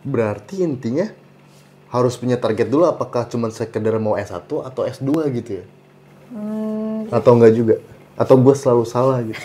Berarti intinya harus punya target dulu apakah cuma sekedar mau S1 atau S2 gitu ya? Atau enggak juga? Atau gue selalu salah gitu?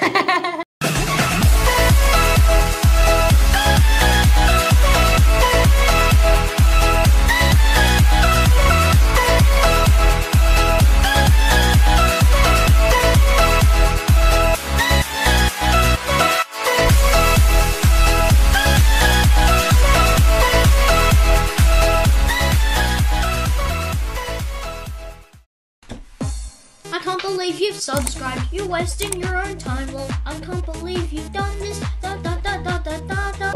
I can't believe you've subscribed. You're wasting your own time. Well, I can't believe you've done this.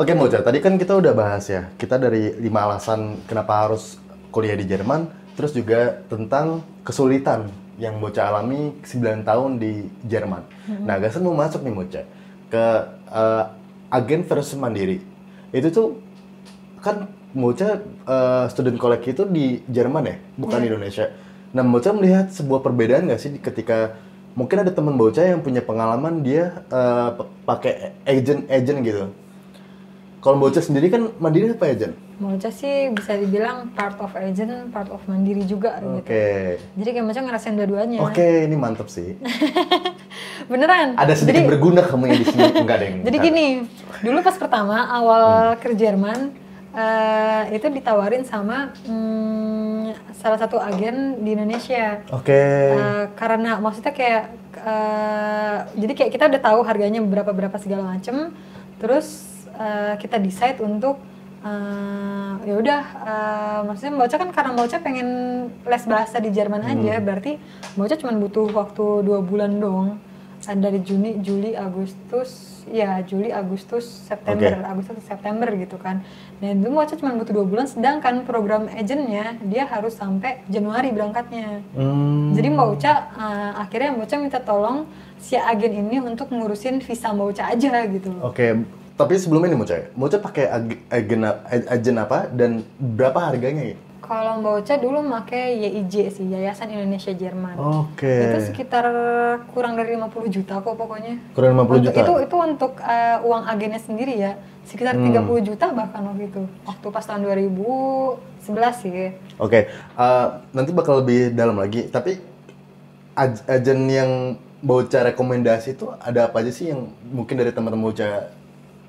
Oke Mocha, tadi kan kita udah bahas ya. Kita dari 5 alasan kenapa harus kuliah di Jerman. Terus juga tentang kesulitan yang Mocha alami 9 tahun di Jerman. Nah, Gasen mau masuk nih Mocha ke agen versus mandiri. Itu tuh kan Mocha student college itu di Jerman ya, bukan di Indonesia. Nah, Mocha melihat sebuah perbedaan nggak sih ketika mungkin ada teman Mocha yang punya pengalaman dia pakai agent gitu. Kalau Mocha sendiri kan mandiri apa agent? Mocha sih bisa dibilang part of agent, part of mandiri juga gitu. Jadi kayak Mocha ngerasain dua-duanya. Oke, ini mantep sih. Beneran. Ada sedikit berguna kamu yang di sini, enggak ada yang. Jadi gini, dulu pas pertama awal ke Jerman itu ditawarin sama salah satu agen di Indonesia. Karena maksudnya kayak jadi kayak kita udah tahu harganya berapa segala macem, terus kita decide untuk ya udah maksudnya Mbak Ocha kan karena Mbak Ocha pengen les bahasa di Jerman aja, berarti Mbak Ocha cuma butuh waktu 2 bulan dong. Dari Juli, Agustus, September gitu kan. Dan itu Mbak Ocha cuma butuh 2 bulan, sedangkan program agentnya dia harus sampai Januari berangkatnya. Jadi Mbak Ocha akhirnya Mbak Ocha minta tolong si agen ini untuk ngurusin visa Mbak Ocha aja gitu. Tapi sebelumnya nih Mbak Ocha pakai agen apa dan berapa harganya ya? Kalau Mbak Ocha dulu pakai YIJ sih, Yayasan Indonesia Jerman. Itu sekitar kurang dari 50 juta kok pokoknya. Kurang 50 juta? Itu untuk uang agennya sendiri ya. Sekitar 30 juta bahkan waktu itu. Waktu pas tahun 2011 sih. Nanti bakal lebih dalam lagi. Tapi agen yang Mbak Ocha rekomendasi itu ada apa aja sih yang mungkin dari teman-teman Mbak Ocha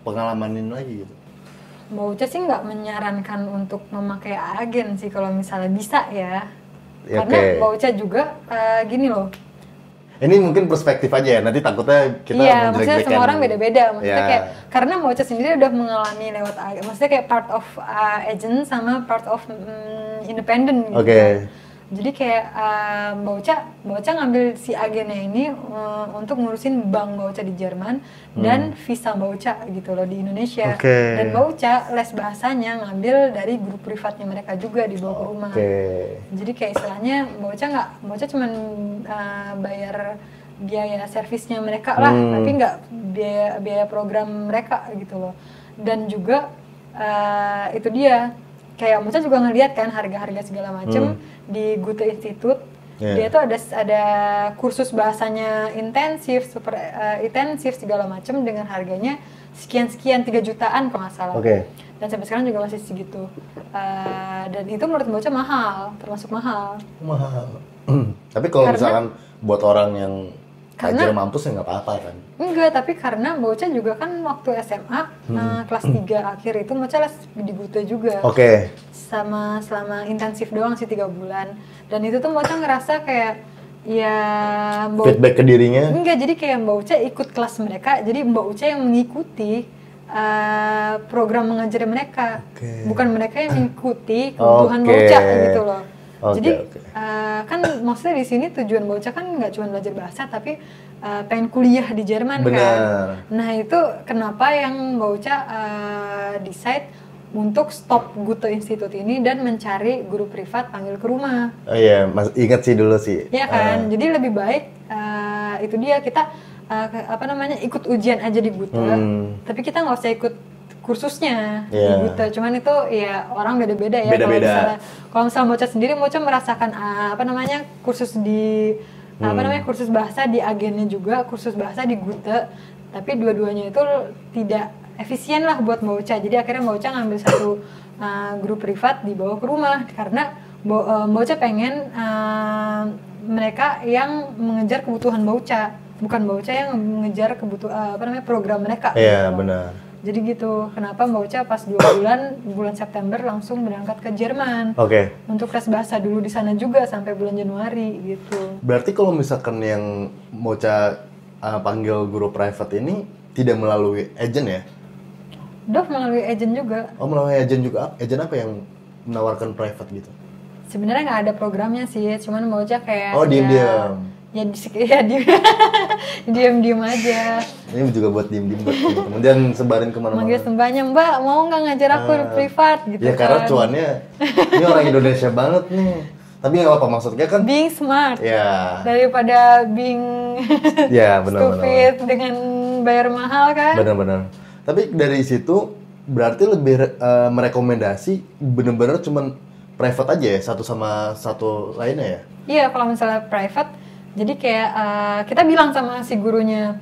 pengalamanin lagi gitu? Mbak Ocha sih nggak menyarankan untuk memakai agen sih kalau misalnya bisa ya. Karena Mbak Ocha juga gini loh. Ini mungkin perspektif aja ya, nanti takutnya kita iya, maksudnya semua orang beda-beda. Maksudnya kayak, karena Mbak Ocha sendiri udah mengalami lewat agen. Maksudnya kayak part of agent sama part of independent gitu. Jadi kayak Mbak Ocha ngambil si agennya ini untuk ngurusin bank Mbak Ocha di Jerman dan visa Mbak Ocha gitu loh di Indonesia. Dan Mbak Ocha les bahasanya ngambil dari grup privatnya mereka juga dibawa ke rumah. Jadi kayak istilahnya Mbak Ocha cuma bayar biaya servisnya mereka lah, tapi nggak biaya program mereka gitu loh. Dan juga itu dia. Kayak Mocha juga ngeliat kan harga-harga segala macem di Goethe Institute. Dia tuh ada kursus bahasanya intensif, super intensif segala macem dengan harganya sekian 3 jutaan kalau nggak salah. Dan sampai sekarang juga masih segitu. Dan itu menurut Mocha mahal, termasuk mahal. Tapi kalau misalkan buat orang yang ajar mampus ya nggak apa-apa kan? Enggak, tapi karena Mbak Ocha juga kan waktu SMA kelas 3 akhir itu Mbak Ocha les di Goethe juga. Selama intensif doang sih 3 bulan. Dan itu tuh Mbak Ocha ngerasa kayak ya feedback ke dirinya? Enggak, jadi kayak Mbak Ocha ikut kelas mereka, jadi Mbak Ocha yang mengikuti program mengajar mereka. Bukan mereka yang mengikuti kebutuhan Mbak Ocha gitu loh. Jadi kan maksudnya di sini tujuan Mbak Ocha kan nggak cuma belajar bahasa tapi pengen kuliah di Jerman kan. Nah itu kenapa yang Mbak Ocha decide untuk stop Goethe Institute ini dan mencari guru privat panggil ke rumah. Ingat sih dulu sih. Iya kan, jadi lebih baik itu dia kita ikut ujian aja di Goethe, tapi kita nggak usah ikut kursusnya di Goethe. Cuman itu ya orang beda-beda ya. Kalau misalnya Mbak Ocha sendiri, Mbak Ocha merasakan kursus di kursus bahasa di agennya juga, kursus bahasa di Goethe. Tapi dua-duanya itu tidak efisien lah buat Mbak Ocha. Jadi akhirnya Mbak Ocha ngambil satu guru privat dibawa ke rumah karena Bauca pengen mereka yang mengejar kebutuhan Bauca, bukan Bauca yang mengejar program mereka. Iya, gitu. benar. Jadi gitu, kenapa Bauca pas 2 bulan September langsung berangkat ke Jerman. Oke. Untuk tes bahasa dulu di sana juga sampai bulan Januari gitu. Berarti kalau misalkan yang Bauca panggil guru private ini tidak melalui agent ya? Dov melalui agent juga. Oh, melalui agent juga. Agent apa yang menawarkan private gitu? Sebenarnya nggak ada programnya sih, cuman Bauca kayak diam-diam. Diam-diam aja. Ini juga buat diem-diem buat kemudian sebarin kemana-mana. Manggil sembahnya, Mbak mau nggak ngajar aku di privat gitu ya, kan. karena cuannya, ini orang Indonesia banget nih. Tapi nggak apa-apa, maksudnya kan being smart. Ya. Daripada being ya, stupid dengan bayar mahal kan. Benar-benar. Tapi dari situ berarti lebih merekomendasi bener-bener cuman private aja ya, satu sama satu lainnya ya? Iya, kalau misalnya private, jadi kayak kita bilang sama si gurunya,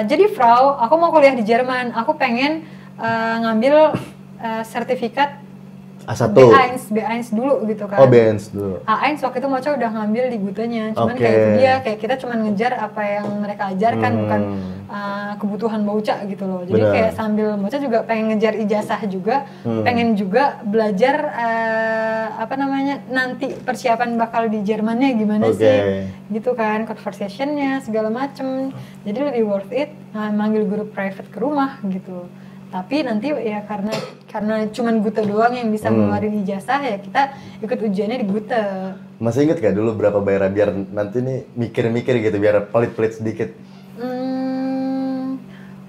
jadi Frau, aku mau kuliah di Jerman, aku pengen ngambil sertifikat A1. B1 dulu gitu kan. Oh, B1 dulu. A1 waktu itu Mocha udah ngambil di Gutenya, cuman kayak itu dia, kayak kita cuman ngejar apa yang mereka ajarkan, bukan kebutuhan Bauca gitu loh. Jadi kayak sambil Mocha juga pengen ngejar ijazah juga, pengen juga belajar nanti persiapan bakal di Jermannya gimana sih, gitu kan, conversationnya segala macem. Jadi lebih worth it manggil guru private ke rumah gitu. Tapi nanti ya karena cuman Gute doang yang bisa ngeluarin ijazah, ya kita ikut ujiannya di Gute. Masih inget gak dulu berapa bayarnya biar nanti nih mikir-mikir gitu, biar pelit-pelit sedikit?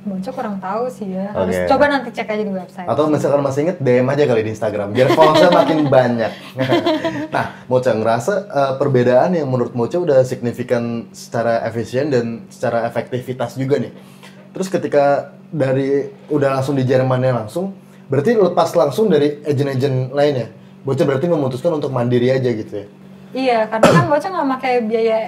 Bauca kurang tahu sih ya, harus coba nanti cek aja di website. Atau misalkan masih inget, DM aja kali di Instagram, biar followersnya makin banyak. Nah, Mocha ngerasa perbedaan yang menurut Mocha udah signifikan secara efisien dan secara efektivitas juga nih. Terus ketika udah langsung di Jermannya langsung, berarti lepas langsung dari agent-agent lainnya. Bauca berarti memutuskan untuk mandiri aja gitu ya? Iya, karena kan Bauca nggak pakai biaya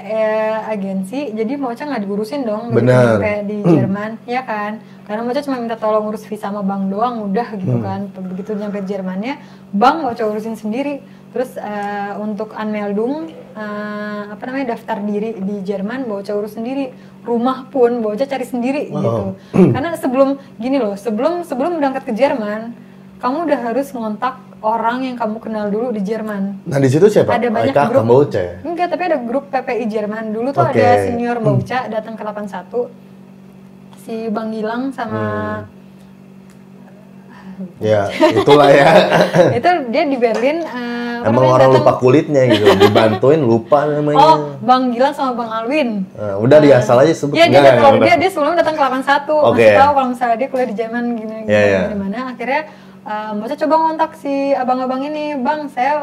agensi, jadi Bauca nggak diurusin dong. Benar. Kayak di Jerman, ya kan? Karena Bauca cuma minta tolong urus visa sama bank doang, udah gitu kan. Begitu nyampe Jermannya, bank Bauca urusin sendiri. Terus untuk Anmeldung, daftar diri di Jerman, Bauca urus sendiri. Rumah pun Bauca cari sendiri gitu. Karena sebelum berangkat ke Jerman, kamu udah harus ngontak orang yang kamu kenal dulu di Jerman. Nah, di situ siapa? Ada banyak grup Bauca ya? Enggak, tapi ada grup PPI Jerman. Dulu tuh ada senior Bauca datang ke 81. Si Bang Gilang sama ya, itulah ya. Itu dia di Berlin. Emang orang lupa kulitnya gitu, dibantuin lupa namanya. Oh, Bang Gilang sama Bang Alwin. Udah dia asal aja sebut. Iya, dia sebelumnya datang ke 81. Masih tahu kalau misalnya dia kuliah di Jerman gimana. Akhirnya Bauca coba ngontak si abang-abang ini, Bang, saya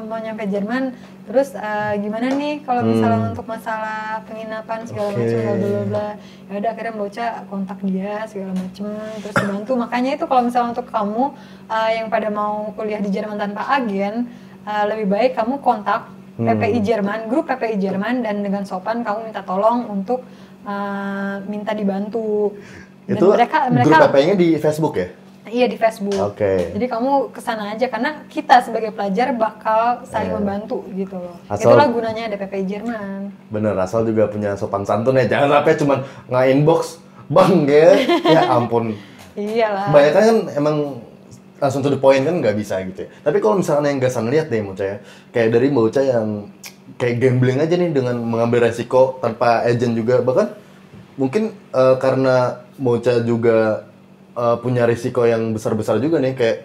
mau nyampe Jerman, terus gimana nih kalau misalnya untuk masalah penginapan segala macam, bla. Ya udah, akhirnya Bauca kontak dia segala macam, terus dibantu. Makanya itu kalau misalnya untuk kamu yang pada mau kuliah di Jerman tanpa agen, lebih baik kamu kontak PPI Jerman, grup PPI Jerman, dan dengan sopan kamu minta tolong untuk minta dibantu. Dan itu mereka grup PPI-nya di Facebook ya? Iya, di Facebook. Jadi kamu kesana aja, karena kita sebagai pelajar bakal saling membantu gitu loh. Itulah gunanya ada PPI Jerman. Bener, asal juga punya sopan santun ya. Jangan sampai cuma nge-inbox, Bang ya. Ya ampun. Iyalah. Kebanyakan kan emang langsung to the point kan nggak bisa gitu ya. Tapi kalau misalnya yang Gasan lihat deh Bauca ya, kayak dari Bauca yang kayak gambling aja nih dengan mengambil resiko tanpa agent juga. Bahkan mungkin karena Bauca juga punya risiko yang besar-besar juga nih, kayak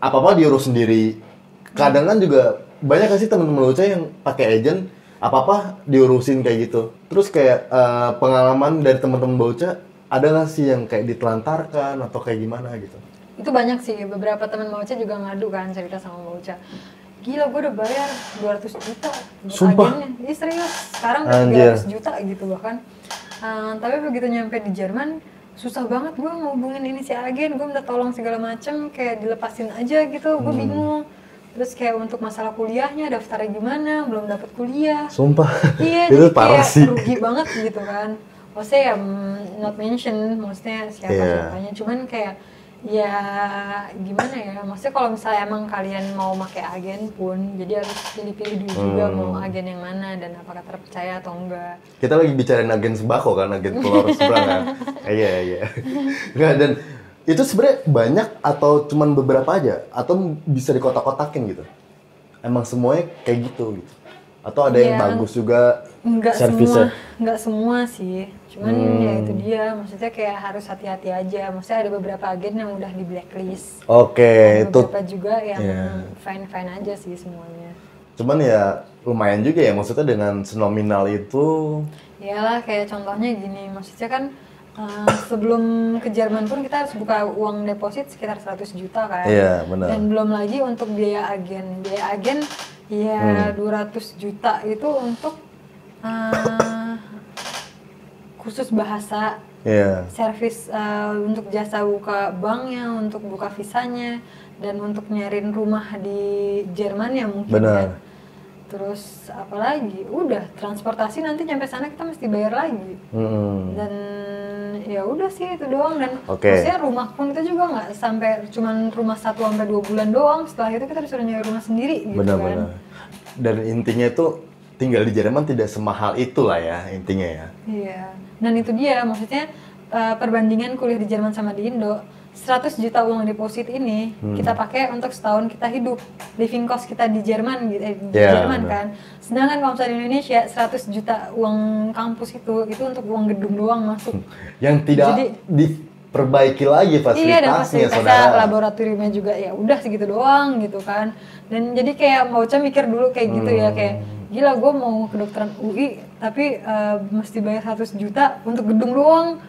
apa-apa diurus sendiri. Kadang kan juga banyak kan sih teman-teman Bauca yang pakai agent, apa-apa diurusin kayak gitu. Terus kayak pengalaman dari teman-teman Bauca, ada nggak sih yang kayak ditelantarkan atau kayak gimana gitu? Itu banyak sih, beberapa teman Bauca juga ngadu kan cerita sama Bauca. Gila, gue udah bayar 200 juta untuk agennya. Iya serius, sekarang udah 300 juta gitu bahkan. Tapi begitu nyampe di Jerman, susah banget gue ngehubungin ini si agen, gue minta tolong segala macem, kayak dilepasin aja gitu, gue bingung. Terus kayak untuk masalah kuliahnya, daftarnya gimana, belum dapet kuliah. Sumpah, iya, itu jadi parah kayak sih. rugi banget gitu kan. Maksudnya ya not mention, maksudnya siapa-siapanya, cuman kayak Ya gimana ya, maksudnya kalau misalnya emang kalian mau pakai agen pun, jadi harus pilih-pilih dulu juga mau agen yang mana dan apakah terpercaya atau enggak. Kita lagi bicarain agen sembako kan, agen Pulau seberang kan? Iya. Nggak, dan itu sebenarnya banyak atau cuman beberapa aja? Atau bisa dikotak-kotakin gitu? Emang semuanya kayak gitu? Atau ada yang bagus juga servisnya? Nggak semua sih, cuman ya itu dia, maksudnya kayak harus hati-hati aja. Maksudnya ada beberapa agen yang udah di blacklist. Oke, itu beberapa juga yang fine-fine aja sih semuanya. Cuman ya lumayan juga ya, maksudnya dengan senominal itu. Iyalah, kayak contohnya gini, maksudnya kan sebelum ke Jerman pun kita harus buka uang deposit sekitar 100 juta kan. Iya, benar. Dan belum lagi untuk biaya agen. Biaya agen ya 200 juta itu untuk khusus bahasa, servis untuk jasa buka banknya, untuk buka visanya, dan untuk nyariin rumah di Jerman ya mungkin. Benar. Kan. Terus apalagi, udah transportasi nanti nyampe sana kita mesti bayar lagi. Dan ya udah sih itu doang. Dan maksudnya rumah pun kita juga nggak sampai cuman rumah 1-2 bulan doang. Setelah itu kita disuruh nyari rumah sendiri gitu kan. Dan intinya itu tinggal di Jerman tidak semahal itu lah ya intinya ya. Iya. Dan itu dia, maksudnya perbandingan kuliah di Jerman sama di Indo, 100 juta uang deposit ini kita pakai untuk setahun kita hidup, living cost kita di Jerman Jerman kan. Sedangkan kalau misalnya di Indonesia 100 juta uang kampus itu untuk uang gedung doang masuk. Yang tidak diperbaiki lagi fasilitasnya. Iya, dan fasilitasnya, laboratoriumnya juga ya udah segitu doang gitu kan. Dan jadi kayak Mbak mikir dulu kayak gitu ya, kayak gila gue mau kedokteran UI tapi mesti bayar 100 juta untuk gedung doang.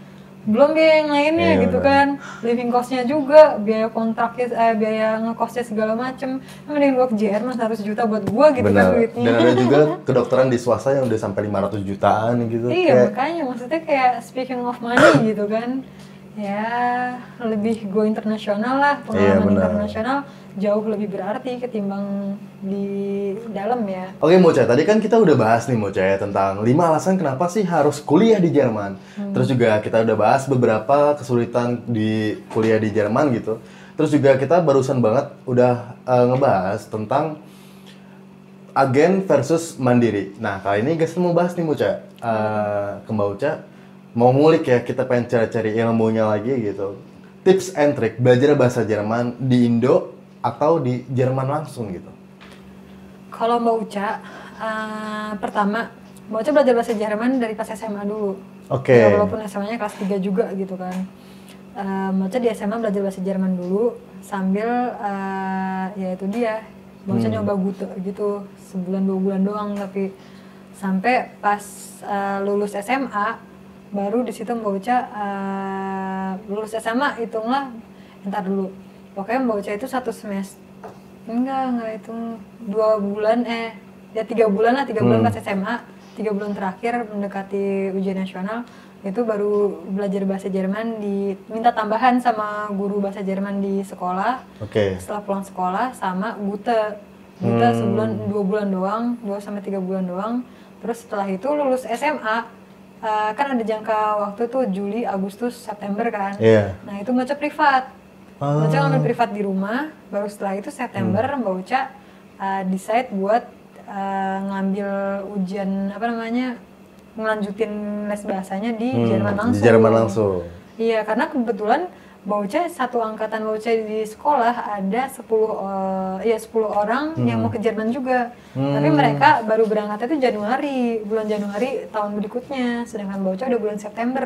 Belum biaya yang lainnya gitu kan, living cost-nya juga, biaya kontraknya, biaya ngekosnya segala macem. Mending gue ke Jerman 100 juta buat gue gitu kan duitnya. Dan ada juga kedokteran di swasta yang udah sampai 500 jutaan gitu. Iya, makanya maksudnya kayak speaking of money gitu kan. Ya, lebih go internasional lah, pengalaman internasional jauh lebih berarti ketimbang di dalam ya. Oke Mocha, tadi kan kita udah bahas nih Mocha ya tentang 5 alasan kenapa sih harus kuliah di Jerman. Terus juga kita udah bahas beberapa kesulitan di kuliah di Jerman gitu. Terus juga kita barusan banget udah ngebahas tentang agen versus mandiri. Nah kali ini guys mau bahas nih Mocha, ke Mbak Uca. Mau ngulik ya, kita pengen cari-cari ilmunya lagi gitu. Tips and trick belajar bahasa Jerman di Indo atau di Jerman langsung gitu. Kalau Mbak Uca, pertama Mbak Uca belajar bahasa Jerman dari pas SMA dulu. Ya, walaupun SMA-nya kelas 3 juga gitu kan. Mbak Uca di SMA belajar bahasa Jerman dulu sambil ya itu dia. Mbak Uca nyoba Gute gitu, 1-2 bulan doang, tapi sampai pas lulus SMA baru di situ Mbak Uca lulus SMA hitunglah entar dulu. Pokoknya Mbak Uca itu 1 semester. Enggak itu 2 bulan ya 3 bulan lah, 3 bulan pas SMA, 3 bulan terakhir mendekati ujian nasional itu baru belajar bahasa Jerman, diminta tambahan sama guru bahasa Jerman di sekolah. Setelah pulang sekolah sama Gute 2 bulan doang, 2-3 bulan doang. Terus setelah itu lulus SMA, kan ada jangka waktu tuh Juli, Agustus, September kan. Nah itu Mbak Uca privat. Mbak Uca ngambil privat di rumah, baru setelah itu September Mbak Uca decide buat ngambil ujian ngelanjutin les bahasanya di Jerman langsung. Di Jerman langsung. Iya, karena kebetulan Mbak Uca satu angkatan Mbak Uca di sekolah ada 10 orang yang mau ke Jerman juga. Tapi mereka baru berangkat itu bulan Januari tahun berikutnya, sedangkan Mbak Uca udah bulan September.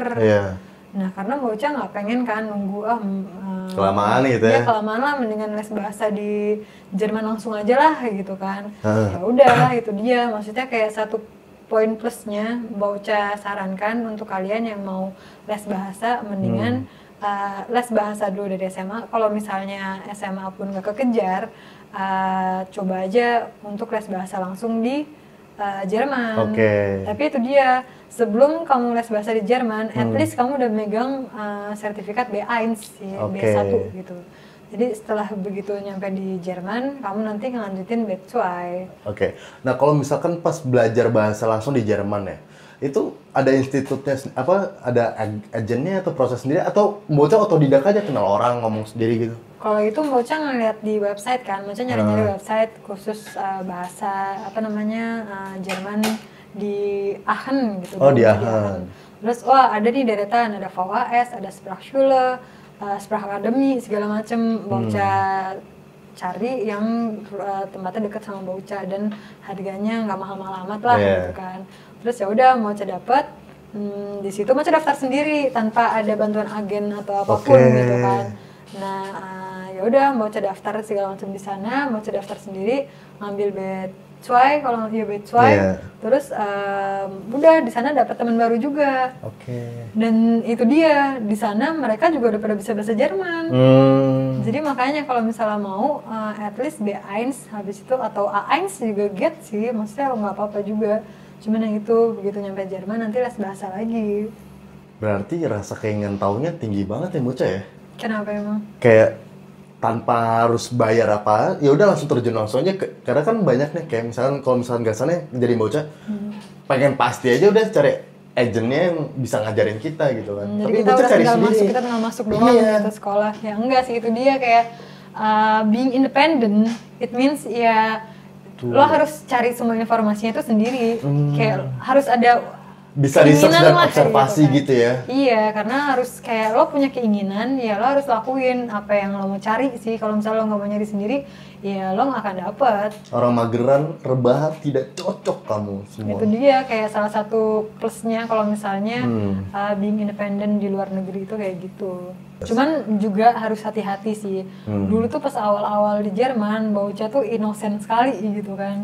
Nah, karena Mbak Uca nggak pengen kan nunggu kelamaan gitu ya. Kelamaan lah, mendingan les bahasa di Jerman langsung aja lah gitu kan. Ya udah, itu dia. Maksudnya kayak satu poin plusnya Mbak Uca sarankan untuk kalian yang mau les bahasa, mendingan les bahasa dulu dari SMA. Kalau misalnya SMA pun nggak kekejar, coba aja untuk les bahasa langsung di Jerman. Tapi itu dia, sebelum kamu les bahasa di Jerman, at least kamu udah megang sertifikat B1 sih, B1 gitu. Jadi setelah begitu nyampe di Jerman, kamu nanti ngelanjutin B2. Nah kalau misalkan pas belajar bahasa langsung di Jerman ya, itu ada institutnya apa, ada agennya atau proses sendiri, atau bocah otodidak aja kenal orang ngomong sendiri gitu? Kalau itu bocah ngeliat di website kan, bocah nyari-nyari website khusus bahasa apa namanya Jerman di Aachen gitu. Oh di Aachen. Terus ada nih deretan, ada VHS, ada Sprachschule, Sprachakademie segala macem. Bocah cari yang tempatnya dekat sama bocah dan harganya nggak mahal-mahal amat lah gitu kan. Terus ya udah bocah dapet. Di situ bocah daftar sendiri tanpa ada bantuan agen atau apapun gitu kan. Nah, ya udah mau daftar segala macam di sana, mau daftar sendiri, ngambil B2 kalau ya B2, terus udah di sana dapat teman baru juga. Dan itu dia di sana mereka juga udah pada bisa bahasa Jerman. Jadi makanya kalau misalnya mau at least B1 habis itu atau A1 juga get sih, maksudnya nggak apa-apa juga. Cuman yang itu begitu nyampe Jerman nanti les bahasa lagi. Berarti rasa keingin tahunya tinggi banget ya bocah ya? Kenapa emang? Kayak tanpa harus bayar apa, ya udah langsung terjun langsung aja. Karena kan banyak nih, kayak misalkan kalau misalkan gasannya jadi bocah, pengen pasti aja udah cari agennya yang bisa ngajarin kita gitu kan. Jadi tapi kita udah tinggal masuk, kita tinggal masuk doang gitu sekolah. Ya enggak sih, itu dia kayak being independent, it means ya lo harus cari semua informasinya itu sendiri. Kayak harus ada bisa research dan observasi gitu ya. Iya, karena harus kayak lo punya keinginan, ya lo harus lakuin apa yang lo mau cari sih. Kalau misalnya lo nggak mau nyari sendiri, ya lo nggak akan dapet. Orang mageran, rebahan tidak cocok kamu semua. Itu dia kayak salah satu plusnya kalau misalnya being independent di luar negeri itu kayak gitu. Cuman juga harus hati-hati sih. Dulu tuh pas awal-awal di Jerman, bocah tuh innocent sekali gitu kan.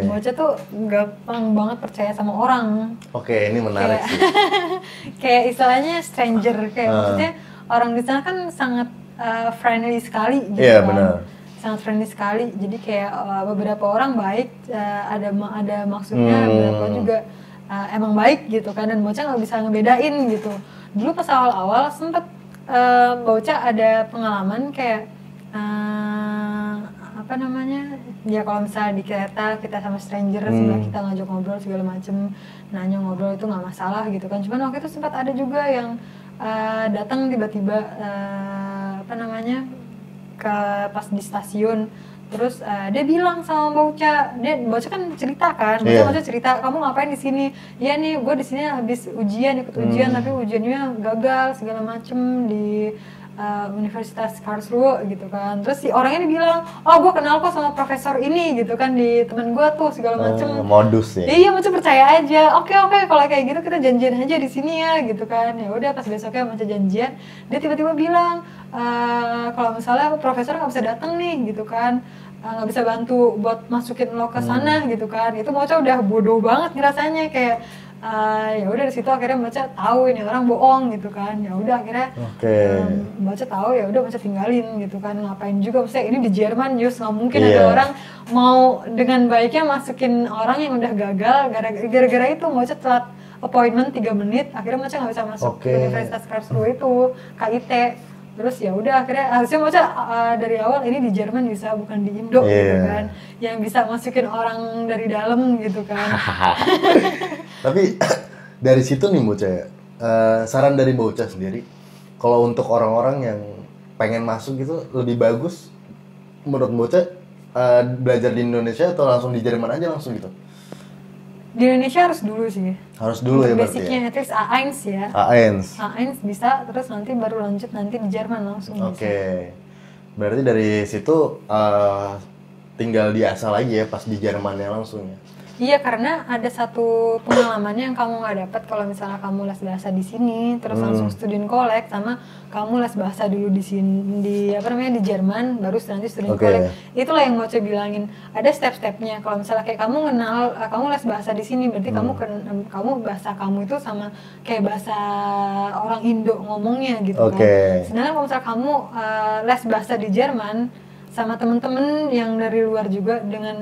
Bocah tuh gampang banget percaya sama orang. Ini menarik sih. Kayak istilahnya stranger, kayak maksudnya orang di sana kan sangat friendly sekali gitu kan. Benar. Sangat friendly sekali. Jadi kayak beberapa orang baik, ada maksudnya, beberapa juga emang baik gitu kan. Dan bocah nggak bisa ngebedain gitu. Dulu pas awal-awal sempet bocah ada pengalaman kayak apa namanya, ya kalau misalnya di kereta kita sama stranger sebelah kita ngajak ngobrol segala macem, nanya ngobrol itu nggak masalah gitu kan. Cuman waktu itu sempat ada juga yang datang tiba-tiba apa namanya ke pas di stasiun, terus dia bilang sama bocah kan cerita kan, bocah cerita, kamu ngapain di sini? Iya nih, gue di sini habis ikut ujian, tapi ujiannya gagal segala macem di Universitas Karlsruhe gitu kan. Terus si orang ini bilang, gue kenal kok sama profesor ini gitu kan, di temen gue tuh segala macem. Modus ya? Iya, bocah percaya aja. Oke, kalau kayak gitu kita janjian aja di sini ya gitu kan. Ya udah, pas besoknya bocah janjian, dia tiba-tiba bilang, kalau misalnya profesor nggak bisa datang nih gitu kan, nggak bisa bantu buat masukin lo ke sana gitu kan. Itu bocah udah bodoh banget ngerasanya, kayak ya udah di situ akhirnya bocah tahu ini orang bohong gitu kan. Ya udah akhirnya bocah tahu, ya udah bocah tinggalin gitu kan. Ngapain juga, maksudnya ini di Jerman just nggak mungkin ada orang mau dengan baiknya masukin orang yang udah gagal gara-gara itu. Bocah telat appointment 3 menit, akhirnya bocah nggak bisa masuk ke Universitas Karlsruhe itu, KIT. Terus ya udah akhirnya harusnya bocah dari awal ini di Jerman bisa, bukan di Indo gitu kan, yang bisa masukin orang dari dalam gitu kan. Tapi dari situ nih bocah ya, saran dari bocah sendiri, kalau untuk orang-orang yang pengen masuk gitu lebih bagus menurut bocah belajar di Indonesia atau langsung di Jerman aja langsung gitu? Di Indonesia harus dulu sih. Harus dulu ya berarti basicnya, ya? at least A1 ya. A1 bisa, terus nanti baru lanjut nanti di Jerman langsung bisa. Berarti dari situ tinggal diasah lagi ya pas di Jermannya langsung ya? Iya, karena ada satu pengalamannya yang kamu nggak dapat kalau misalnya kamu les bahasa di sini, terus langsung student collect, sama kamu les bahasa dulu di sini, di Jerman, baru nanti student collect. Itulah yang mau saya bilangin. Ada step-stepnya. Kalau misalnya kayak kamu kamu les bahasa di sini, berarti kamu bahasa kamu itu sama kayak bahasa orang Indo ngomongnya gitu kan. Sedangkan kalau misalnya kamu les bahasa di Jerman sama temen-temen yang dari luar juga dengan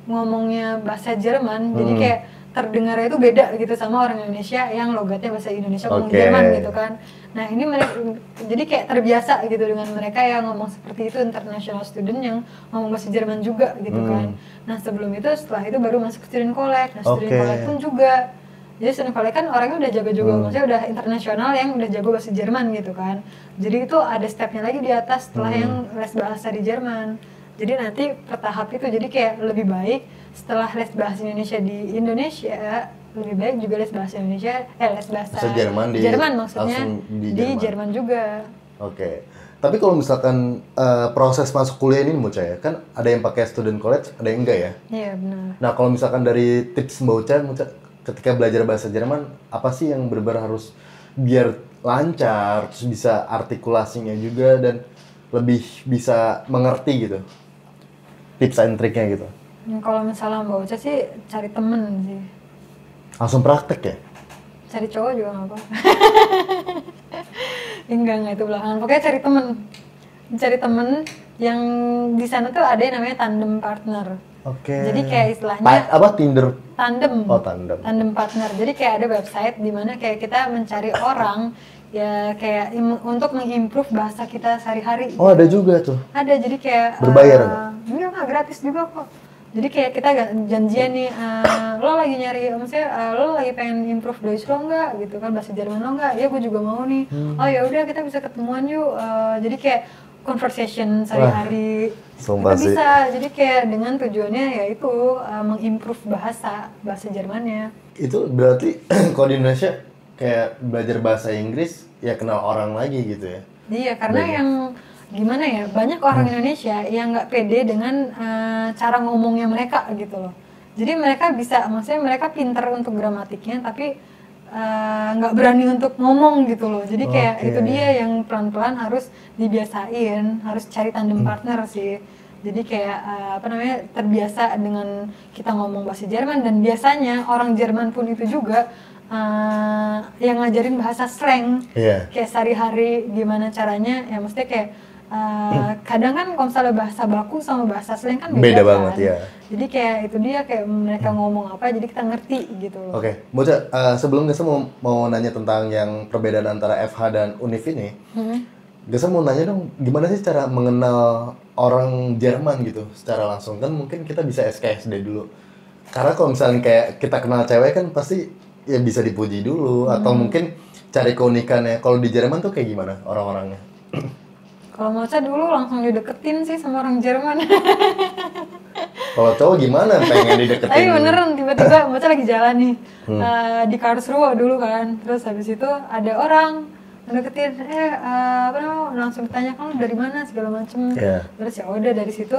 ngomongnya bahasa Jerman, jadi kayak terdengarnya itu beda gitu sama orang Indonesia yang logatnya bahasa Indonesia ngomong Jerman gitu kan. Nah ini jadi kayak terbiasa gitu dengan mereka yang ngomong seperti itu, international student yang ngomong bahasa Jerman juga gitu kan. Nah sebelum itu, setelah itu baru masuk student collect. Nah student collect pun juga Jadi student college kan orangnya udah jago juga, maksudnya udah internasional yang udah jago bahasa Jerman gitu kan. Jadi itu ada stepnya lagi di atas setelah yang les bahasa di Jerman. Jadi nanti per tahap itu, jadi kayak lebih baik setelah les bahasa Indonesia di Indonesia, lebih baik juga les bahasa Indonesia, les bahasa Jerman maksudnya di Jerman juga. Oke. Tapi kalau misalkan proses masuk kuliah ini Mbak Uca ya, kan ada yang pakai student college, ada yang enggak ya? Iya benar. Nah kalau misalkan dari tips Mbak Uca ketika belajar bahasa Jerman, apa sih yang benar-benar harus biar lancar, terus bisa artikulasinya juga dan lebih bisa mengerti gitu? Tips and triknya gitu. Kalau misalnya Mbak Uca sih cari temen sih. Langsung praktek ya? Cari cowok juga nggak apa-apa. Enggak itu belakangan. Pokoknya cari temen yang di sana tuh ada yang namanya tandem partner. Oke. Jadi kayak istilahnya apa Tinder? Tandem. Oh tandem. Tandem partner. Jadi kayak ada website di mana kayak kita mencari orang ya kayak untuk mengimprove bahasa kita sehari-hari. Oh ada juga tuh. Ada, jadi kayak berbayar enggak gratis juga kok. Jadi kayak kita janjian nih, lo lagi nyari, maksudnya lo lagi pengen improve Deutsch lo nggak gitu kan, bahasa Jerman lo nggak? Ya gue juga mau nih. Oh ya udah kita bisa ketemuan yuk. Jadi kayak conversation sehari-hari kita bisa. Jadi kayak dengan tujuannya yaitu mengimprove bahasa Jermannya. Itu berarti kalau di Indonesia kayak belajar bahasa Inggris ya kenal orang lagi gitu ya? Iya, karena yang gimana ya, banyak orang Indonesia yang nggak pede dengan cara ngomongnya mereka gitu loh. Jadi mereka bisa, maksudnya mereka pinter untuk gramatiknya tapi nggak berani untuk ngomong gitu loh. Jadi kayak itu dia yang pelan-pelan harus dibiasain, harus cari tandem partner sih. Jadi kayak terbiasa dengan kita ngomong bahasa Jerman, dan biasanya orang Jerman pun itu juga yang ngajarin bahasa slang. Kayak sehari-hari gimana caranya, ya maksudnya kayak kadang kan kalau misalnya bahasa baku sama bahasa slang kan beda kan? Banget ya. Jadi kayak itu dia, kayak mereka ngomong apa jadi kita ngerti gitu loh. Oke, Mbak Uca, sebelum Gesa mau nanya tentang yang perbedaan antara FH dan Univ ini, Gesa mau nanya dong, gimana sih cara mengenal orang Jerman gitu secara langsung? Kan mungkin kita bisa SKSD dulu. Karena kalau misalnya kayak kita kenal cewek kan pasti ya bisa dipuji dulu, atau mungkin cari keunikannya. Kalau di Jerman tuh kayak gimana orang-orangnya? Kalau Mocha dulu langsung dideketin sih sama orang Jerman. Kalau cowok gimana pengen dideketin? Tapi beneran tiba-tiba Mocha lagi jalan nih di Karlsruhe dulu kan, terus habis itu ada orang deketin, langsung ditanya kan dari mana segala macem. Terus ya udah dari situ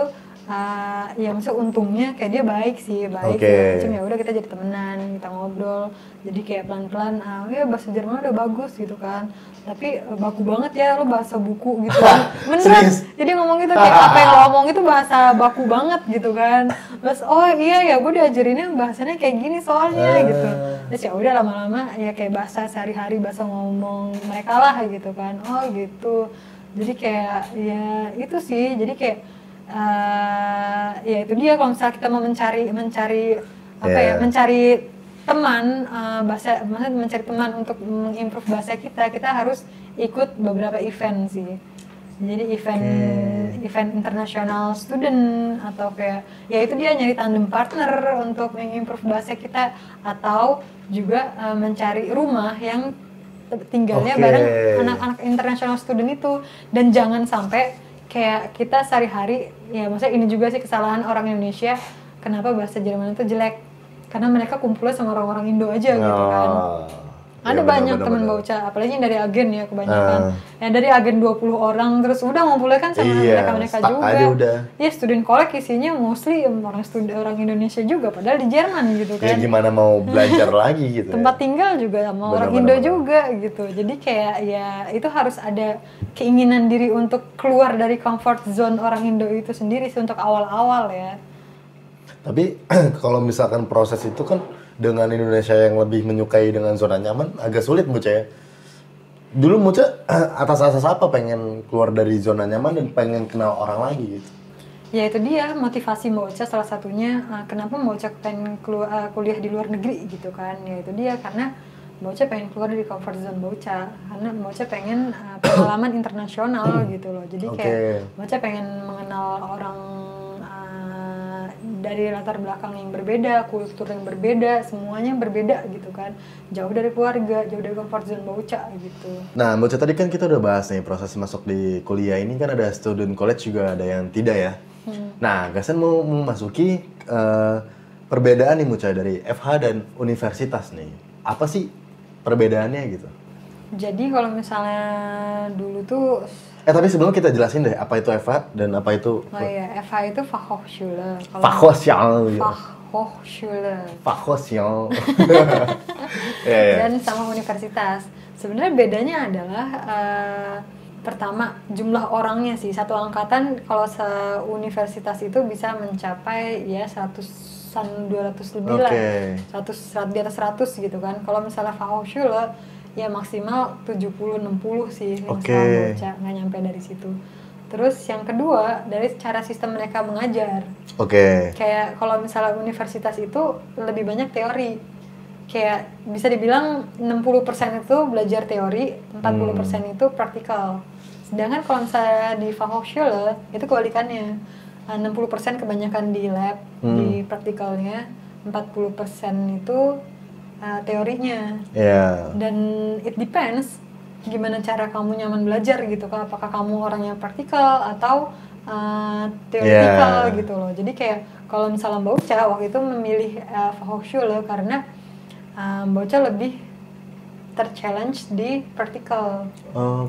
ya maksudnya untungnya kayak dia baik segala macem, ya udah kita jadi temenan, kita ngobrol, jadi kayak pelan-pelan ya bahasa Jerman udah bagus gitu kan, tapi baku banget ya lo bahasa buku gitu kan. Beneran, jadi ngomong gitu kayak apa yang lo ngomong itu bahasa baku banget gitu kan. Terus oh iya ya gue diajarinnya bahasanya kayak gini soalnya gitu. Terus ya udah lama-lama ya kayak bahasa sehari-hari, bahasa ngomong mereka lah gitu kan. Oh gitu, jadi kayak ya itu sih, jadi kayak ya itu dia, kalau misalnya kita mau mencari teman maksudnya mencari teman untuk mengimprove bahasa kita harus ikut beberapa event sih. Jadi event international student, atau kayak ya itu dia nyari tandem partner untuk mengimprove bahasa kita, atau juga mencari rumah yang tinggalnya bareng anak-anak international student itu. Dan jangan sampai kayak kita sehari-hari, ya maksudnya ini juga sih kesalahan orang Indonesia, kenapa bahasa Jerman itu jelek, karena mereka kumpulnya sama orang-orang Indo aja gitu kan. Ada banyak teman Bauca, apalagi yang dari agen ya kebanyakan. Yang dari agen 20 orang terus udah ngumpulnya kan sama mereka juga. Ya student college isinya mostly orang Indonesia juga, padahal di Jerman gitu kan. Ya gimana mau belajar lagi gitu. Tempat tinggal juga sama orang Indo juga gitu. Jadi kayak ya itu harus ada keinginan diri untuk keluar dari comfort zone orang Indo itu sendiri sih untuk awal-awal ya. Tapi kalau misalkan proses itu kan dengan Indonesia yang lebih menyukai dengan zona nyaman, agak sulit Muca ya. Dulu Muca atas asas apa pengen keluar dari zona nyaman dan pengen kenal orang lagi gitu? Ya itu dia motivasi Mocha, salah satunya kenapa Mocha pengen kuliah di luar negeri gitu kan. Ya itu dia, karena Mocha pengen keluar dari comfort zone Mocha, karena Mocha pengen pengalaman internasional gitu loh. Jadi kayak Mocha pengen mengenal orang dari latar belakang yang berbeda, kultur yang berbeda, semuanya berbeda gitu kan. Jauh dari keluarga, jauh dari comfort zone Bauca gitu. Nah, Bauca tadi kan kita udah bahas nih proses masuk di kuliah ini kan ada student college juga ada yang tidak ya. Nah, Gasen mau memasuki perbedaan nih Muca dari FH dan universitas nih. Apa sih perbedaannya gitu? Jadi kalau misalnya dulu tuh Tapi sebelum kita jelasin deh apa itu FH dan apa itu FH itu Fachhochschule. Fachhochschule. Fachhochschule. Fachhochschule. Dan sama universitas. Sebenarnya bedanya adalah pertama jumlah orangnya sih. Satu angkatan kalau se-universitas itu bisa mencapai ya 100-an 200 lebih lah. 100 di atas 100 gitu kan. Kalau misalnya Fachhochschule ya maksimal 70-60 sih yang saya baca, nggak nyampe dari situ. Terus yang kedua dari cara sistem mereka mengajar. Kayak kalau misalnya universitas itu lebih banyak teori. Kayak bisa dibilang 60% itu belajar teori, 40% itu praktikal. Sedangkan kalau misalnya di Fachhochschule itu kebalikannya. 60% kebanyakan di lab, di praktikalnya, 40% itu teorinya. Dan it depends gimana cara kamu nyaman belajar gitu kan, apakah kamu orangnya praktikal atau teoretikal gitu loh. Jadi kayak kalau misalnya Bauca waktu itu memilih Fachhochschule karena Bauca lebih ter-challenge di praktikal.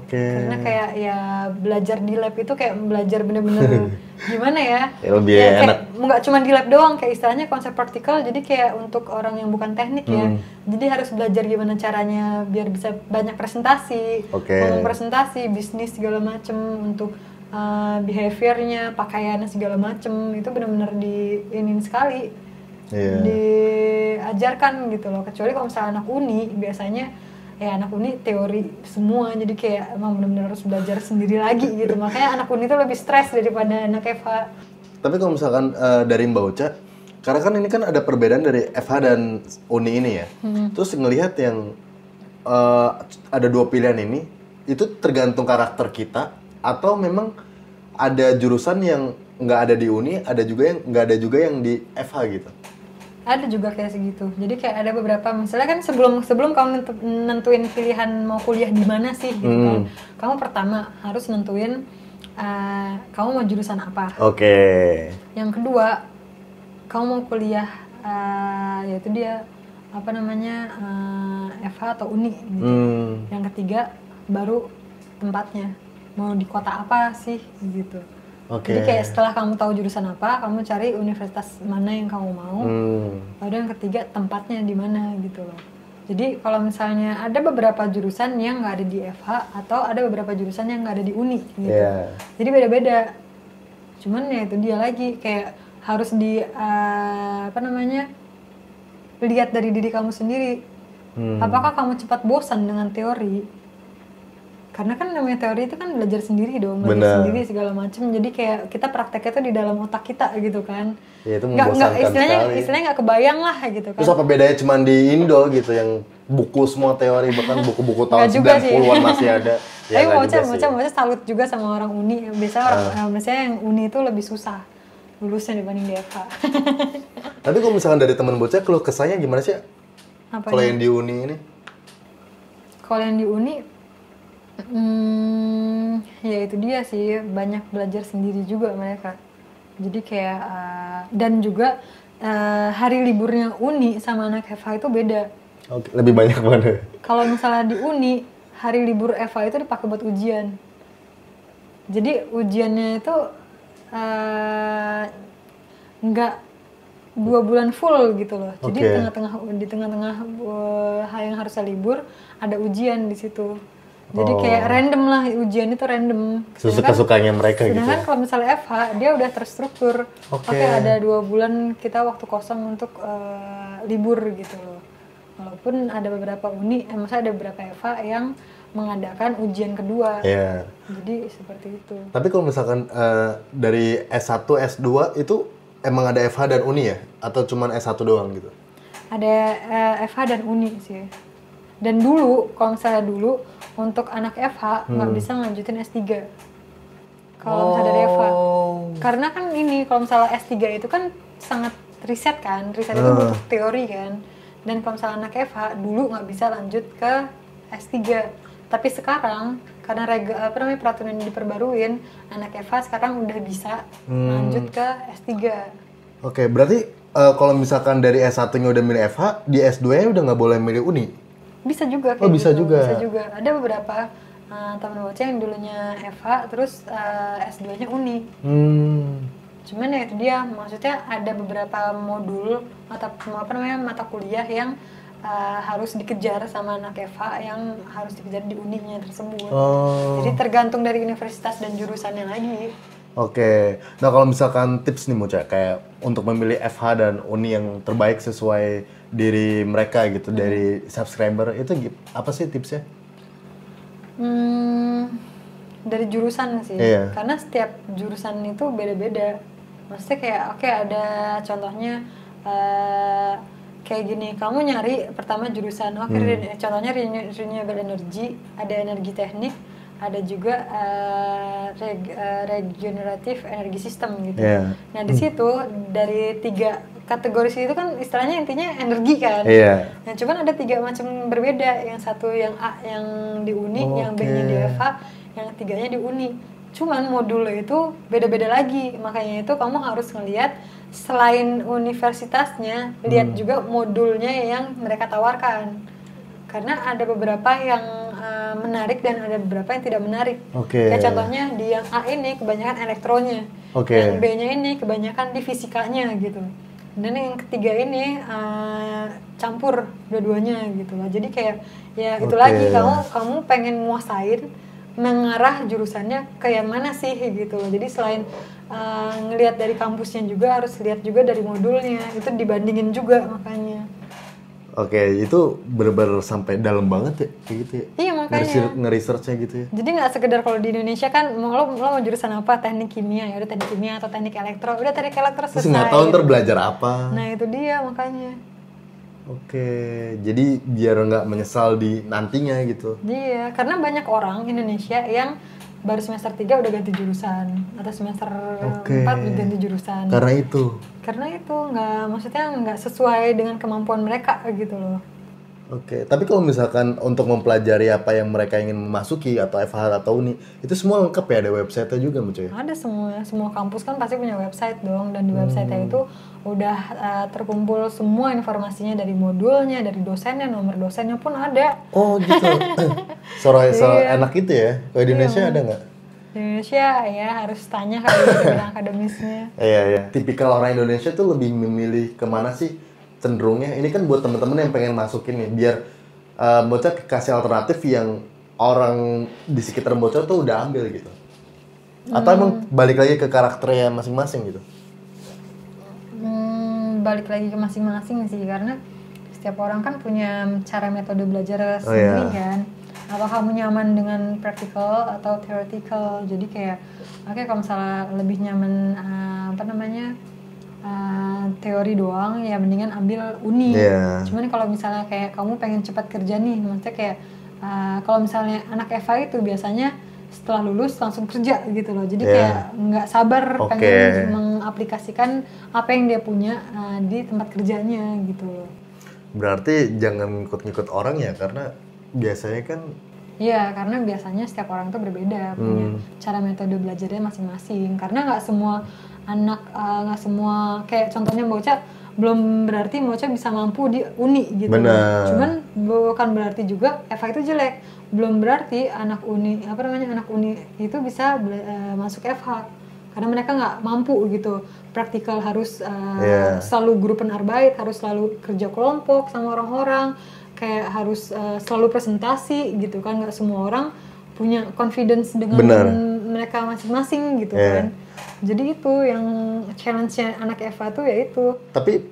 Karena kayak ya belajar di lab itu kayak belajar bener-bener gimana ya? Lebih enak. Nggak cuma di lab doang, kayak istilahnya konsep praktikal. Jadi kayak untuk orang yang bukan teknik ya. Jadi harus belajar gimana caranya biar bisa banyak presentasi, ngomong presentasi, bisnis segala macem, untuk behaviornya, pakaiannya segala macem. Itu bener-bener diinin sekali, diajarkan gitu loh. Kecuali kalau misalnya anak uni biasanya ya anak uni teori semua, jadi kayak emang benar-benar harus belajar sendiri lagi gitu. Makanya anak uni itu lebih stres daripada anak FH. Tapi kalau misalkan dari Mbak Uca, karena kan ini kan ada perbedaan dari FH dan uni ini ya. Terus ngelihat yang ada dua pilihan ini, itu tergantung karakter kita atau memang ada jurusan yang nggak ada di uni, ada juga yang nggak ada juga yang di FH gitu. Ada juga kayak segitu. Jadi kayak ada beberapa, misalnya kan sebelum kamu nentuin pilihan mau kuliah di mana sih gitu kan. Kamu pertama harus nentuin kamu mau jurusan apa. Yang kedua, kamu mau kuliah yaitu dia apa namanya FH atau uni gitu. Yang ketiga baru tempatnya. Mau di kota apa sih gitu. Jadi kayak setelah kamu tahu jurusan apa, kamu cari universitas mana yang kamu mau. Lalu yang ketiga tempatnya di mana gitu loh. Jadi kalau misalnya ada beberapa jurusan yang nggak ada di FH atau ada beberapa jurusan yang nggak ada di uni gitu. Jadi beda-beda. Cuman ya itu dia lagi kayak harus di lihat dari diri kamu sendiri. Apakah kamu cepat bosan dengan teori? Karena kan namanya teori itu kan belajar sendiri dong, belajar sendiri segala macam. Jadi kayak kita prakteknya tuh di dalam otak kita gitu kan. Ya itu membosankan sekali. Istilahnya nggak kebayang lah gitu kan. Terus apa bedanya cuma di Indo gitu yang buku semua teori, bahkan buku-buku tahun 90-an masih ada. Tapi Bauca salut juga sama orang uni. Biasanya yang uni itu lebih susah lulusnya dibanding di FH. Tapi kalau misalkan dari teman Bauca, keluh kesahnya gimana sih? Kalau yang di uni ini? Kalau yang di uni ya itu dia sih, banyak belajar sendiri juga mereka. Jadi kayak dan juga hari liburnya uni sama anak FH itu beda. Lebih banyak mana? Kalau misalnya di uni, hari libur FH itu dipakai buat ujian. Jadi ujiannya itu nggak 2 bulan full gitu loh. Jadi di tengah-tengah yang harusnya libur ada ujian di situ. Jadi kayak random lah, ujian itu random. Suka-sukanya mereka gitu. Sedangkan kalau misalnya FH, dia udah terstruktur. Oke, ada 2 bulan kita waktu kosong untuk libur gitu loh. Walaupun ada beberapa uni, maksudnya ada beberapa FH yang mengadakan ujian kedua. Jadi seperti itu. Tapi kalau misalkan dari S1, S2 itu emang ada FH dan uni ya? Atau cuma S1 doang gitu? Ada FH dan uni sih. Dan dulu, kalau misalnya dulu, untuk anak FH nggak bisa ngelanjutin S3. kalau misalnya dari EVA. Karena kan ini kalau misalnya S3 itu kan sangat riset itu butuh teori kan. Dan kalau misalnya anak EVA dulu nggak bisa lanjut ke S3. Tapi sekarang karena peraturan yang diperbaruin, anak EVA sekarang udah bisa lanjut ke S3. Oke, berarti kalau misalkan dari S1-nya udah milih EVA, di S2-nya udah nggak boleh milih uni? Bisa juga kayak bisa gitu. juga. Bisa juga. Ada beberapa teman bocah yang dulunya EVA terus S2-nya uni. Cuman ya itu dia, maksudnya ada beberapa modul mata kuliah yang harus dikejar sama anak EVA yang harus dikejar di uninya tersebut. Jadi tergantung dari universitas dan jurusannya lagi. Oke. Nah, kalau misalkan tips nih Mocha kayak untuk memilih FH dan uni yang terbaik sesuai diri mereka gitu dari subscriber itu apa sih tipsnya? Dari jurusan sih, karena setiap jurusan itu beda-beda. Maksudnya kayak ada contohnya kayak gini, kamu nyari pertama jurusan, contohnya renewable energy, ada energi teknik, ada juga regenerative energy system gitu. Nah di situ dari 3 kategori itu kan istilahnya intinya energi kan. Nah cuman ada 3 macam berbeda, yang satu yang A yang di uni, yang B-nya di EVA, yang 3-nya di uni. Cuman modulnya itu beda-beda lagi, makanya itu kamu harus ngelihat selain universitasnya, lihat juga modulnya yang mereka tawarkan. Karena ada beberapa yang menarik dan ada beberapa yang tidak menarik. Kayak contohnya di yang A ini kebanyakan elektronya, yang B-nya ini kebanyakan di fisikanya gitu. Dan yang ketiga ini campur dua-duanya gitu lah. Jadi kayak ya itu lagi kamu pengen nguasain mengarah jurusannya ke yang mana sih gitu loh. Jadi selain ngelihat dari kampusnya juga harus lihat juga dari modulnya, itu dibandingin juga makanya. Itu bener-bener sampai dalam banget ya kayak gitu ya. Iya makanya. Nge-research-nya gitu ya. Jadi nggak sekedar kalau di Indonesia kan lo mau jurusan apa, teknik kimia ya udah teknik kimia atau teknik elektro, udah teknik elektro selesai. Terus nggak tahu ntar belajar apa. Nah itu dia makanya. Jadi biar nggak menyesal di nantinya gitu. Iya, karena banyak orang Indonesia yang baru semester 3 udah ganti jurusan atau semester 4 udah ganti jurusan. Karena itu maksudnya nggak sesuai dengan kemampuan mereka gitu loh. Tapi kalau misalkan untuk mempelajari apa yang mereka ingin memasuki atau FH atau uni, itu semua lengkap ya, ada website-nya juga Mocha? Ada semua kampus kan pasti punya website dong, dan di website-nya itu udah terkumpul semua informasinya dari modulnya, dari dosennya, nomor dosennya pun ada. Gitu. Enak itu ya. Kalau di Indonesia ada nggak? Di Indonesia ya harus tanya kali dengan akademisnya. Iya. Tipikal orang Indonesia tuh lebih memilih kemana sih cenderungnya? Ini kan buat temen-temen yang pengen masukin nih, biar Mocha kasih alternatif yang orang di sekitar Mocha tuh udah ambil gitu. Atau emang balik lagi ke karakternya masing-masing gitu? Balik lagi ke masing-masing sih, karena setiap orang kan punya cara metode belajar sendiri kan. Apa kamu nyaman dengan practical atau theoretical? Jadi kayak kalau misalnya lebih nyaman teori doang ya mendingan ambil uni. Cuman kalau misalnya kayak kamu pengen cepat kerja nih, maksudnya kayak kalau misalnya anak EVA itu biasanya setelah lulus langsung kerja gitu loh. Jadi kayak nggak sabar pengen mengaplikasikan apa yang dia punya di tempat kerjanya gitu loh. Berarti jangan ngikut-ngikut orang ya, karena biasanya kan. Iya, karena biasanya setiap orang tuh berbeda, punya cara metode belajarnya masing-masing. Karena nggak semua anak, nggak semua, kayak contohnya Mocha, belum berarti Mocha bisa mampu di uni gitu. Cuman bukan berarti juga EVA itu jelek. Belum berarti anak uni itu bisa masuk EVA. Karena mereka nggak mampu gitu. Praktikal harus selalu Gruppenarbeit, harus selalu kerja kelompok sama orang-orang. Kayak harus selalu presentasi gitu kan, nggak semua orang punya confidence dengan mereka masing-masing gitu kan. Jadi itu yang challenge-nya anak EVA tuh ya itu. Tapi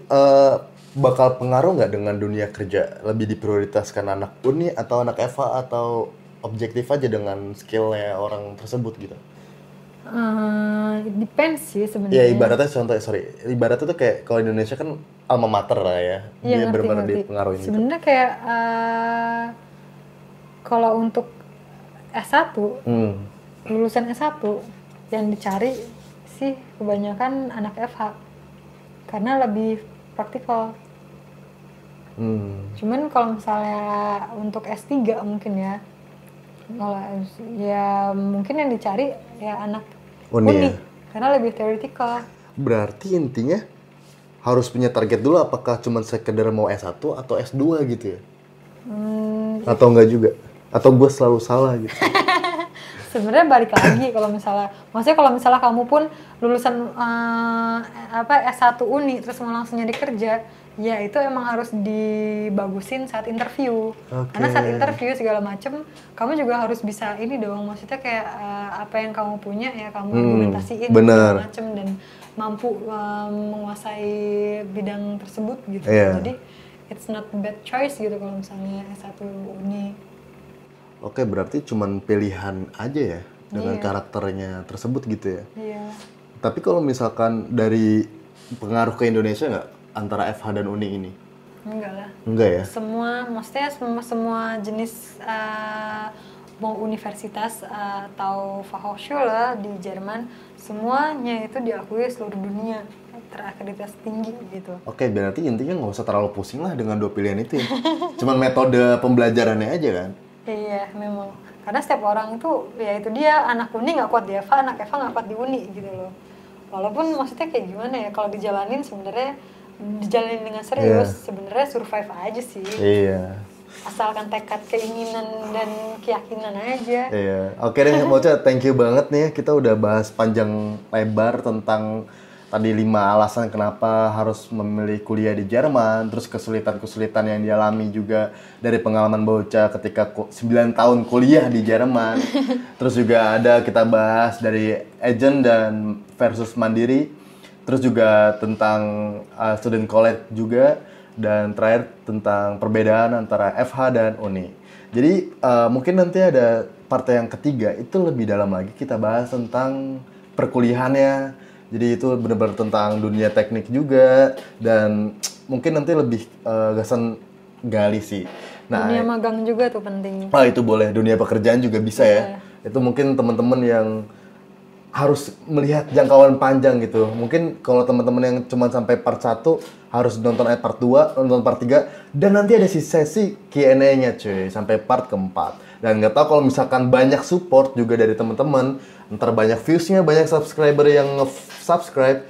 bakal pengaruh nggak dengan dunia kerja? Lebih diprioritaskan anak uni atau anak EVA, atau objektif aja dengan skill-nya orang tersebut gitu? Depends sih sebenarnya. Ya ibaratnya tuh kayak kalau Indonesia kan alma mater lah ya. Dia benar-benar dipengaruhi. Sebenarnya kayak kalau untuk S1, lulusan S1 yang dicari sih kebanyakan anak FH karena lebih praktikal. Cuman kalau misalnya untuk S3 mungkin ya, kalau ya mungkin yang dicari ya anak Uni ya? Karena lebih theoretical. Berarti intinya harus punya target dulu, apakah cuma sekedar mau S1 atau S2 gitu ya? Atau enggak juga? Atau gue selalu salah gitu? Sebenarnya balik lagi maksudnya kalau misalnya kamu pun lulusan S1 Uni terus mau langsung nyari kerja, ya itu emang harus dibagusin saat interview. Karena saat interview segala macem kamu juga harus bisa ini dong, maksudnya kayak apa yang kamu punya ya kamu argumentasiin segala macem dan mampu menguasai bidang tersebut gitu. Jadi it's not a bad choice gitu kalau misalnya S1 Uni. Oke, berarti cuman pilihan aja ya dengan karakternya tersebut gitu ya? Iya. Tapi kalau misalkan dari pengaruh ke Indonesia nggak antara FH dan Uni ini? Enggak lah. Enggak ya? Maksudnya semua jenis mau universitas atau Fachhochschule di Jerman, semuanya itu diakui seluruh dunia terakreditasi tinggi gitu. Oke, berarti intinya nggak usah terlalu pusing lah dengan dua pilihan itu ya? Cuman metode pembelajarannya aja kan? Iya, memang. Karena setiap orang itu, ya itu dia, anak Uni nggak kuat di FH, anak FH nggak kuat di Uni gitu loh. Walaupun maksudnya kayak gimana ya, kalau dijalanin dengan serius, sebenarnya survive aja sih. Iya. Asalkan tekad, keinginan, dan keyakinan aja. Iya. Oke deh, Mocha, thank you banget nih. Kita udah bahas panjang lebar tentang tadi 5 alasan kenapa harus memilih kuliah di Jerman, terus kesulitan-kesulitan yang dialami juga dari pengalaman Bocha ketika 9 tahun kuliah di Jerman. Terus juga ada kita bahas dari agent dan versus mandiri. Terus juga tentang student college juga, dan terakhir tentang perbedaan antara FH dan Uni. Jadi mungkin nanti ada part yang ketiga, itu lebih dalam lagi kita bahas tentang perkuliahannya. Jadi itu benar-benar tentang dunia teknik juga, dan mungkin nanti lebih gasan gali sih. Nah, dunia magang juga tuh penting. Itu boleh, dunia pekerjaan juga bisa ya. Itu mungkin teman-teman yang harus melihat jangkauan panjang gitu. Mungkin kalau teman-teman yang cuma sampai part 1 harus nonton part 2, nonton part 3, dan nanti ada sesi Q&A-nya cuy sampai part keempat. Dan nggak tahu kalau misalkan banyak support juga dari teman-teman, ntar banyak views-nya, banyak subscriber yang nge-subscribe,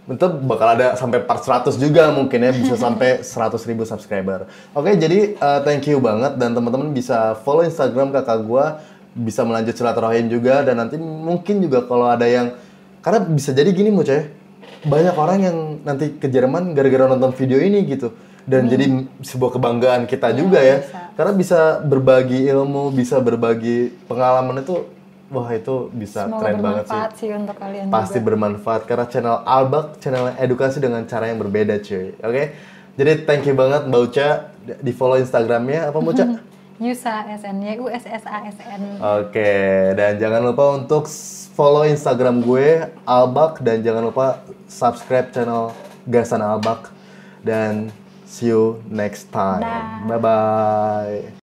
itu bakal ada sampai part 100 juga mungkin ya, bisa sampai 100.000 subscriber. Oke, jadi thank you banget, dan teman-teman bisa follow Instagram kakak gua, bisa melanjut silaturahim juga, dan nanti mungkin juga kalau ada yang, karena bisa jadi gini Mocha, banyak orang yang nanti ke Jerman gara-gara nonton video ini gitu, dan jadi sebuah kebanggaan kita juga ya, karena bisa berbagi ilmu, bisa berbagi pengalaman itu, wah itu bisa semoga keren banget sih. Bermanfaat sih untuk kalian Pasti juga. bermanfaat, karena channel Albak, channel edukasi dengan cara yang berbeda cuy. Oke? Jadi thank you banget Mbak Uca, di follow Instagramnya apa Mbak Uca? Yusa SN, YUSSASN. Oke, dan jangan lupa untuk follow Instagram gue Albak, dan jangan lupa subscribe channel Gasan Albak, dan see you next time. Bye bye.